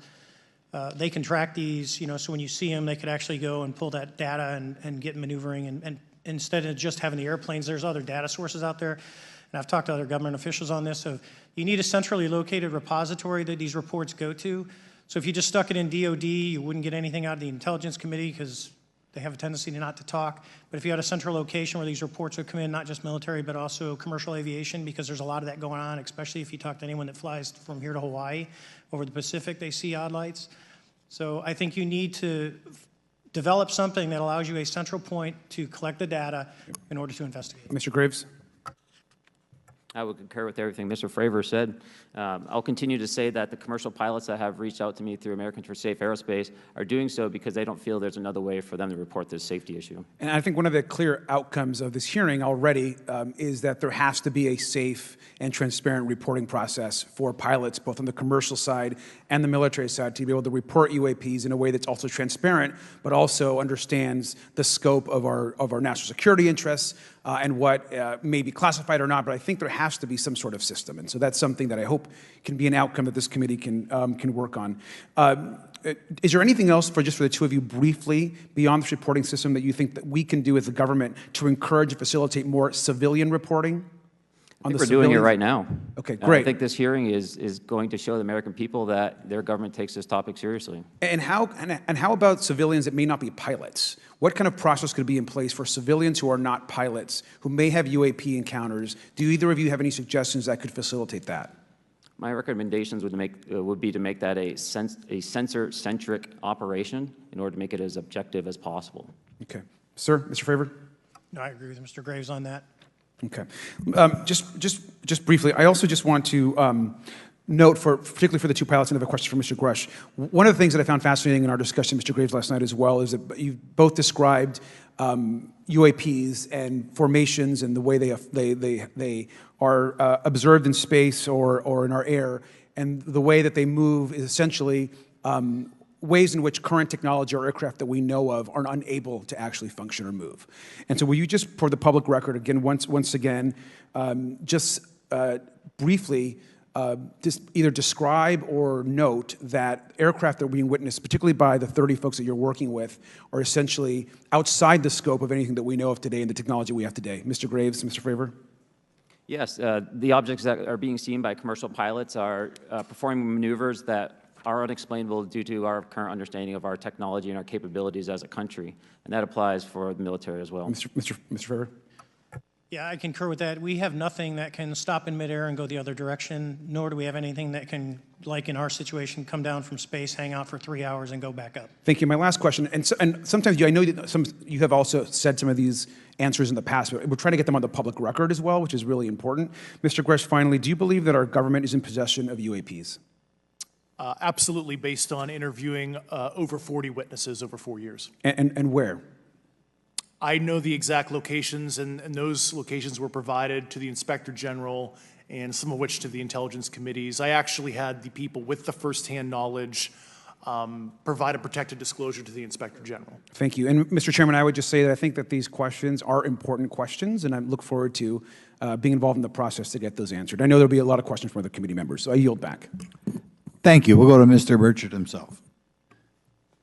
they can track these, so when you see them, they could actually go and pull that data and get maneuvering. And instead of just having the airplanes, there's other data sources out there. And I've talked to other government officials on this. So you need a centrally located repository that these reports go to. So if you just stuck it in DOD, you wouldn't get anything out of the Intelligence Committee because they have a tendency to not to talk. But if you had a central location where these reports would come in, not just military, but also commercial aviation, because there's a lot of that going on, especially if you talk to anyone that flies from here to Hawaii, over the Pacific, they see odd lights. So I think you need to develop something that allows you a central point to collect the data in order to investigate. Mr. Graves? I would concur with everything Mr. Fravor said. I'll continue to say that the commercial pilots that have reached out to me through Americans for Safe Aerospace are doing so because they don't feel there's another way for them to report this safety issue. And I think one of the clear outcomes of this hearing already is that there has to be a safe and transparent reporting process for pilots, both on the commercial side and the military side, to be able to report UAPs in a way that's also transparent, but also understands the scope of our national security interests and what may be classified or not. But I think there has to be some sort of system, and so that's something that I hope can be an outcome that this committee can work on. Is there anything else for the two of you briefly beyond this reporting system that you think that we can do as a government to encourage and facilitate more civilian reporting? I think we're doing it right now. Okay, great. I think this hearing is going to show the American people that their government takes this topic seriously. And how about civilians that may not be pilots? What kind of process could be in place for civilians who are not pilots, who may have UAP encounters? Do either of you have any suggestions that could facilitate that? My recommendations would be to make that a sensor-centric operation in order to make it as objective as possible. Okay. Sir, Mr. Fravor? No, I agree with Mr. Graves on that. Okay. Just briefly, I also just want to note, particularly for the two pilots, and I have a question for Mr. Grusch. One of the things that I found fascinating in our discussion, Mr. Graves, last night as well, is that you both described UAPs and formations and the way they are observed in space or in our air, and the way that they move is essentially ways in which current technology or aircraft that we know of are unable to actually function or move. And so will you just, for the public record, again, once again, briefly just either describe or note that aircraft that are being witnessed, particularly by the 30 folks that you're working with, are essentially outside the scope of anything that we know of today and the technology we have today. Mr. Graves, Mr. Fravor? Yes, the objects that are being seen by commercial pilots are performing maneuvers that are unexplainable due to our current understanding of our technology and our capabilities as a country, and that applies for the military as well. Mr. Fravor? Yeah, I concur with that. We have nothing that can stop in midair and go the other direction, nor do we have anything that can, like in our situation, come down from space, hang out for 3 hours, and go back up. Thank you. My last question, and sometimes I know that you have also said some of these answers in the past, but we're trying to get them on the public record as well, which is really important. Mr. Grusch, finally, do you believe that our government is in possession of UAPs? Absolutely, based on interviewing over 40 witnesses over 4 years. And where? I know the exact locations, and those locations were provided to the Inspector General, and some of which to the intelligence committees. I actually had the people with the firsthand knowledge provide a protected disclosure to the Inspector General. Thank you. And Mr. Chairman, I would just say that I think that these questions are important questions, and I look forward to being involved in the process to get those answered. I know there'll be a lot of questions from other committee members, so I yield back. Thank you. We'll go to Mr. Burchett himself.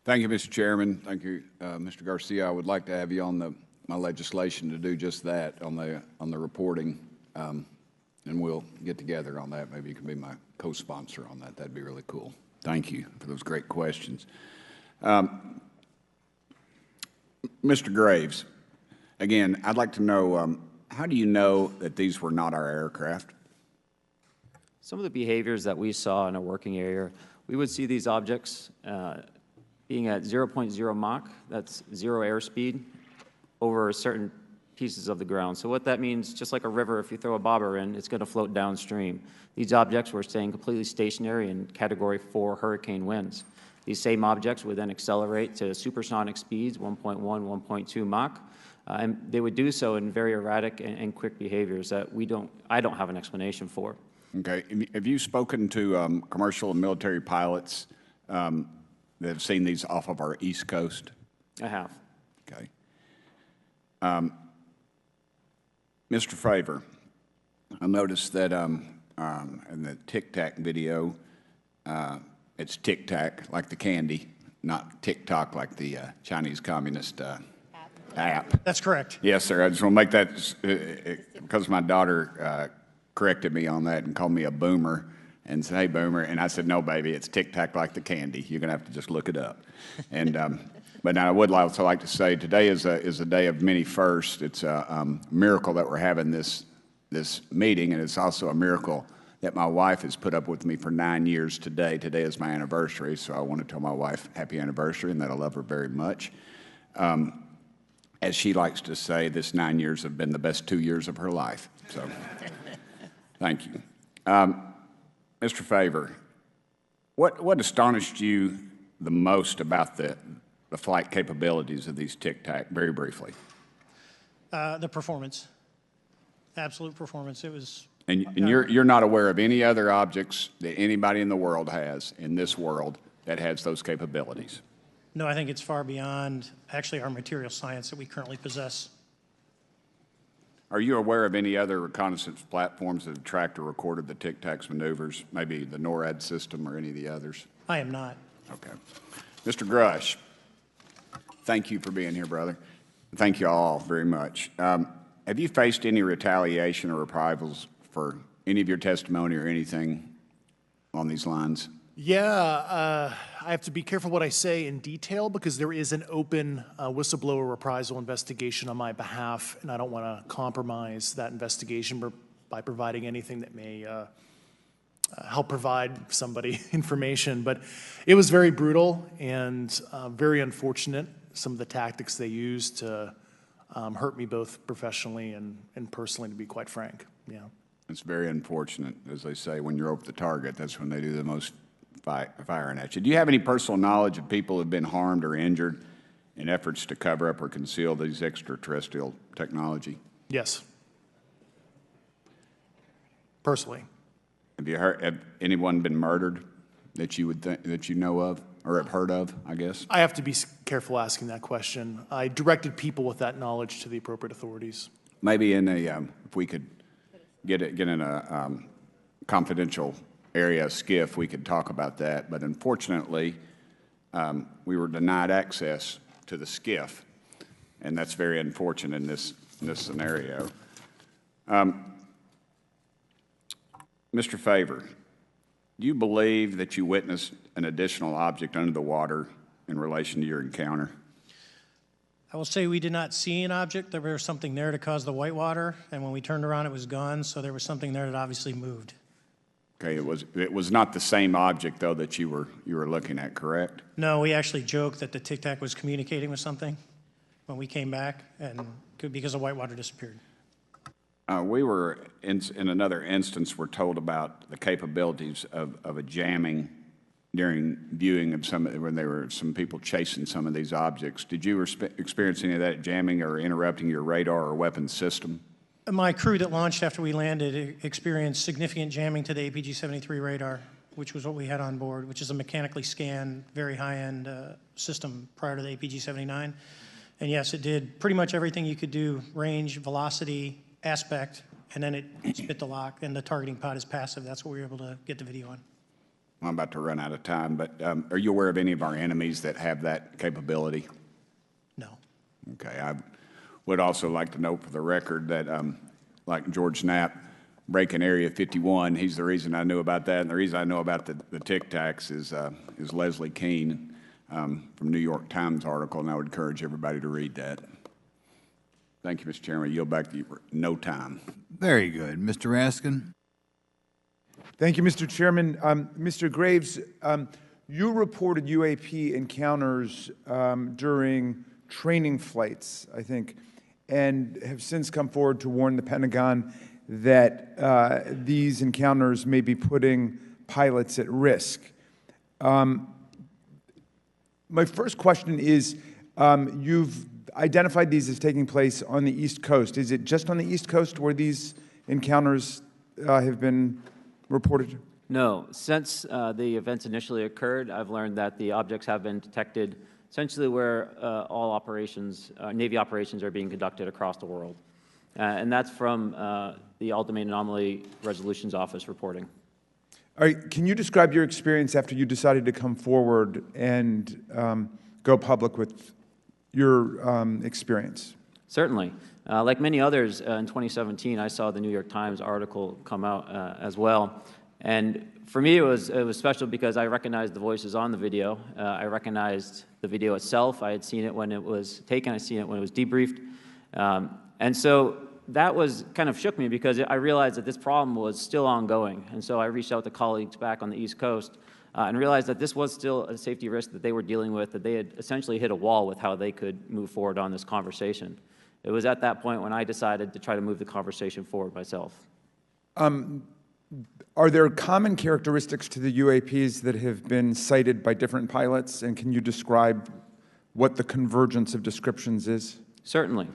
Thank you, Mr. Chairman. Thank you, Mr. Garcia. I would like to have you on my legislation to do just that on the reporting, and we'll get together on that. Maybe you can be my co-sponsor on that. That'd be really cool. Thank you for those great questions. Mr. Graves, again, I'd like to know, how do you know that these were not our aircraft? Some of the behaviors that we saw in a working area, we would see these objects being at 0.0 Mach, that's 0 airspeed, over certain pieces of the ground. So what that means, just like a river, if you throw a bobber in, it's going to float downstream. These objects were staying completely stationary in Category 4 hurricane winds. These same objects would then accelerate to supersonic speeds, 1.1, 1.2 Mach, and they would do so in very erratic and quick behaviors that I don't have an explanation for. Okay. Have you spoken to commercial and military pilots that have seen these off of our East Coast? I have. Okay. Mr. Fravor, I noticed that in the Tic Tac video, it's Tic Tac, like the candy, not TikTok, like the Chinese Communist app. That's correct. Yes, sir. I just want to make that, because my daughter corrected me on that and called me a boomer and said, "Hey, boomer." And I said, "No, baby, it's Tic Tac like the candy. You're going to have to just look it up." And but now I would also like to say today is a day of many firsts. It's a miracle that we're having this meeting, and it's also a miracle that my wife has put up with me for 9 years today. Today is my anniversary, so I want to tell my wife happy anniversary and that I love her very much. As she likes to say, this 9 years have been the best 2 years of her life. So, thank you. Mr. Favor, what astonished you the most about the flight capabilities of these Tic Tac, very briefly? The performance, absolute performance. It was. And you're not aware of any other objects that anybody in the world has, in this world, that has those capabilities? No, I think it's far beyond actually our material science that we currently possess. Are you aware of any other reconnaissance platforms that have tracked or recorded the Tic Tac's maneuvers, maybe the NORAD system or any of the others? I am not. Okay. Mr. Grusch, thank you for being here, brother. Thank you all very much. Have you faced any retaliation or reprisals for any of your testimony or anything on these lines? Yeah, I have to be careful what I say in detail because there is an open whistleblower reprisal investigation on my behalf, and I don't want to compromise that investigation by providing anything that may help provide somebody information. But it was very brutal and very unfortunate, some of the tactics they used to hurt me both professionally and personally, to be quite frank. Yeah. It's very unfortunate, as they say, when you're over the target, that's when they do the most firing at you. Do you have any personal knowledge of people who have been harmed or injured in efforts to cover up or conceal these extraterrestrial technology? Yes. Personally. Have anyone been murdered that you would that you know of or have heard of, I guess? I have to be careful asking that question. I directed people with that knowledge to the appropriate authorities. Maybe in a, if we could get in a confidential area, SCIF, we could talk about that. But unfortunately, we were denied access to the SCIF, and that's very unfortunate in this scenario. Mr. Favor, do you believe that you witnessed an additional object under the water in relation to your encounter? I will say we did not see an object. There was something there to cause the whitewater, and when we turned around, it was gone. So there was something there that obviously moved. Okay, it was not the same object though that you were looking at, correct? No, we actually joked that the Tic Tac was communicating with something when we came back, and because the whitewater disappeared. We were in another instance. We're told about the capabilities of a jamming during viewing of when there were some people chasing some of these objects. Did you experience any of that jamming or interrupting your radar or weapons system? My crew that launched after we landed experienced significant jamming to the APG-73 radar, which was what we had on board, which is a mechanically scanned, very high-end system prior to the APG-79. And yes, it did pretty much everything you could do: range, velocity, aspect, and then it spit the lock, and the targeting pod is passive. That's what we were able to get the video on. I'm about to run out of time, but are you aware of any of our enemies that have that capability? No. Okay. I would also like to note for the record that, like George Knapp, breaking Area 51, he's the reason I knew about that, and the reason I know about the Tic Tacs is Leslie Keene from New York Times article, and I would encourage everybody to read that. Thank you, Mr. Chairman. I yield back to you for no time. Very good. Mr. Raskin? Thank you, Mr. Chairman. Mr. Graves, you reported UAP encounters during training flights, I think, and have since come forward to warn the Pentagon that these encounters may be putting pilots at risk. My first question is, you've identified these as taking place on the East Coast. Is it just on the East Coast where these encounters have been reported? No. Since the events initially occurred, I've learned that the objects have been detected essentially where all operations, Navy operations, are being conducted across the world. And that's from the All Domain Anomaly Resolutions Office reporting. All right, can you describe your experience after you decided to come forward and go public with your experience? Certainly. Like many others, in 2017, I saw the New York Times article come out as well. And for me, it was special because I recognized the voices on the video. I recognized the video itself. I had seen it when it was taken. I'd seen it when it was debriefed. And so that was kind of shook me because I realized that this problem was still ongoing. And so I reached out to colleagues back on the East Coast and realized that this was still a safety risk that they were dealing with, that they had essentially hit a wall with how they could move forward on this conversation. It was at that point when I decided to try to move the conversation forward myself. Are there common characteristics to the UAPs that have been cited by different pilots, and can you describe what the convergence of descriptions is? Certainly.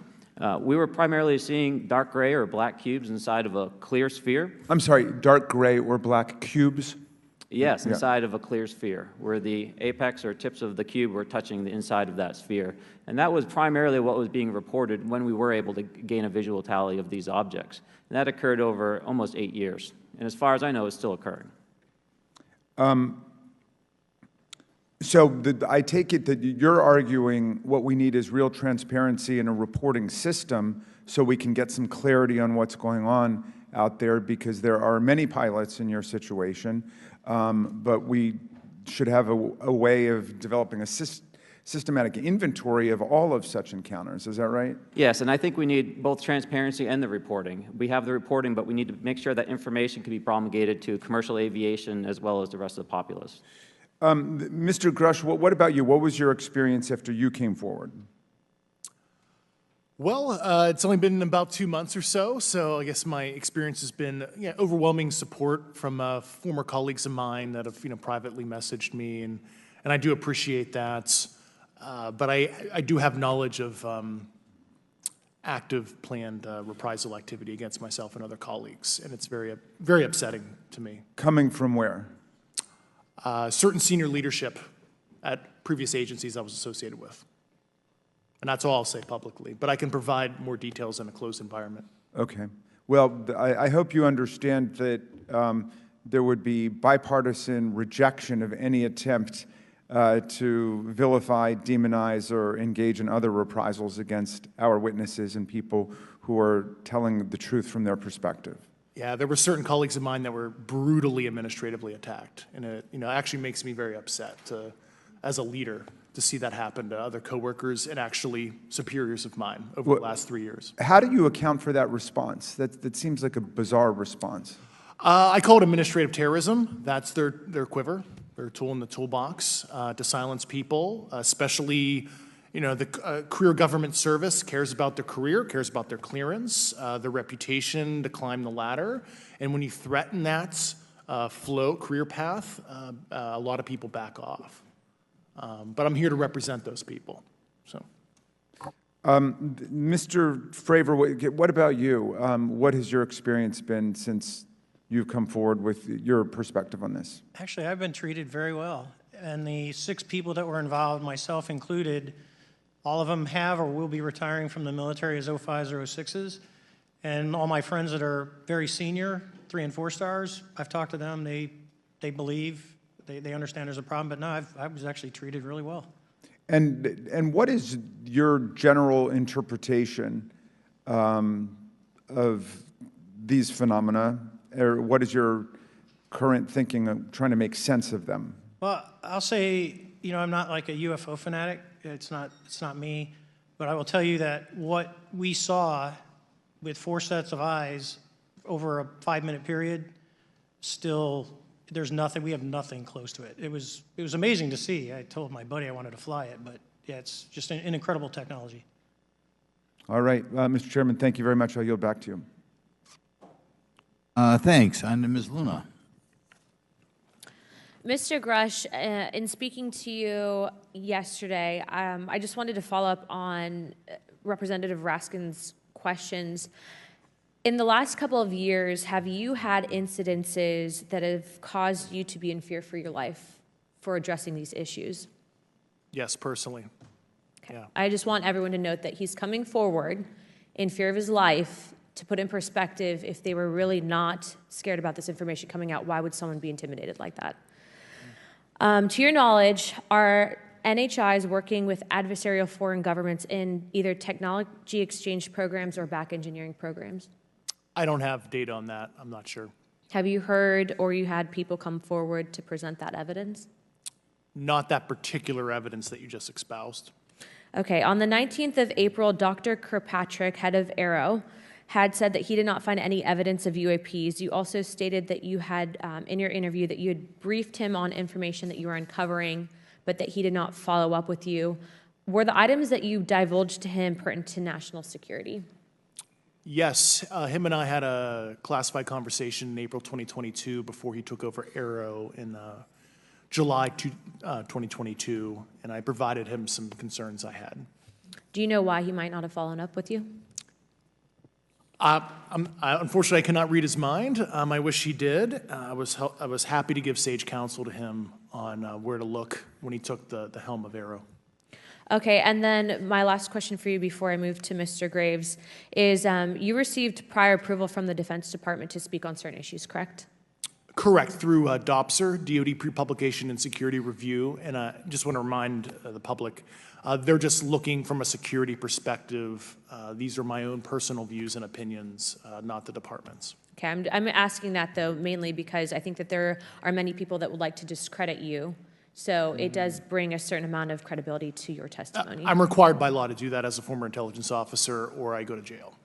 We were primarily seeing dark gray or black cubes inside of a clear sphere. I'm sorry, dark gray or black cubes? Yes, inside of a clear sphere, where the apex or tips of the cube were touching the inside of that sphere. And that was primarily what was being reported when we were able to gain a visual tally of these objects. And that occurred over almost 8 years. And as far as I know, it's still occurring. So I take it that you're arguing what we need is real transparency in a reporting system so we can get some clarity on what's going on out there, because there are many pilots in your situation, but we should have a way of developing a systematic inventory of all of such encounters. Is that right? Yes, and I think we need both transparency and the reporting. We have the reporting, but we need to make sure that information can be promulgated to commercial aviation as well as the rest of the populace. Mr. Grusch, what about you? What was your experience after you came forward? Well, it's only been about 2 months or so, so I guess my experience has been overwhelming support from former colleagues of mine that have privately messaged me, and I do appreciate that. But I do have knowledge of active planned reprisal activity against myself and other colleagues, and it's very, very upsetting to me. Coming from where? Certain senior leadership at previous agencies I was associated with. And that's all I'll say publicly, but I can provide more details in a closed environment. Okay. Well, I hope you understand that there would be bipartisan rejection of any attempt to vilify, demonize, or engage in other reprisals against our witnesses and people who are telling the truth from their perspective. Yeah, there were certain colleagues of mine that were brutally administratively attacked, and it actually makes me very upset as a leader to see that happen to other coworkers and actually superiors of mine over the last 3 years. How do you account for that response? That seems like a bizarre response. I call it administrative terrorism. That's their quiver, their tool in the toolbox to silence people, especially the career government service cares about their career, cares about their clearance, their reputation to climb the ladder. And when you threaten that career path, a lot of people back off. But I'm here to represent those people. So, Mr. Fravor, what about you? What has your experience been since you've come forward with your perspective on this? Actually, I've been treated very well. And the 6 people that were involved, myself included, all of them have or will be retiring from the military as 05s or 06s. And all my friends that are very senior, 3 and 4 stars, I've talked to them. They believe, they understand there's a problem. But no, I was actually treated really well. And what is your general interpretation of these phenomena, or what is your current thinking of trying to make sense of them? Well, I'll say, I'm not like a UFO fanatic. It's not me. But I will tell you that what we saw with 4 sets of eyes over a 5-minute period, still, there's nothing, we have nothing close to it. It was amazing to see. I told my buddy I wanted to fly it, but yeah, it's just an incredible technology. All right, Mr. Chairman, thank you very much. I'll yield back to you. Thanks. On to Ms. Luna. Mr. Grusch, in speaking to you yesterday, I just wanted to follow up on Representative Raskin's questions. In the last couple of years, have you had incidences that have caused you to be in fear for your life for addressing these issues? Yes, personally. Okay. Yeah. I just want everyone to note that he's coming forward in fear of his life to put in perspective, if they were really not scared about this information coming out, why would someone be intimidated like that? To your knowledge, are NHIs working with adversarial foreign governments in either technology exchange programs or back engineering programs? I don't have data on that. I'm not sure. Have you heard or you had people come forward to present that evidence? Not that particular evidence that you just espoused. Okay, on the 19th of April, Dr. Kirkpatrick, head of AARO, had said that he did not find any evidence of UAPs. You also stated that you had, in your interview, that you had briefed him on information that you were uncovering, but that he did not follow up with you. Were the items that you divulged to him pertinent to national security? Yes, him and I had a classified conversation in April 2022 before he took over AARO in July 2022, and I provided him some concerns I had. Do you know why he might not have followed up with you? Unfortunately, I cannot read his mind. I wish he did. I was happy to give sage counsel to him on where to look when he took the helm of AARO. Okay, and then my last question for you before I move to Mr. Graves is you received prior approval from the Defense Department to speak on certain issues, correct? Correct, through DOPSR, DoD Pre-Publication and Security Review, and I just want to remind the public, they're just looking from a security perspective. These are my own personal views and opinions, not the department's. Okay, I'm asking that though mainly because I think that there are many people that would like to discredit you. So it does bring a certain amount of credibility to your testimony. I'm required by law to do that as a former intelligence officer, or I go to jail.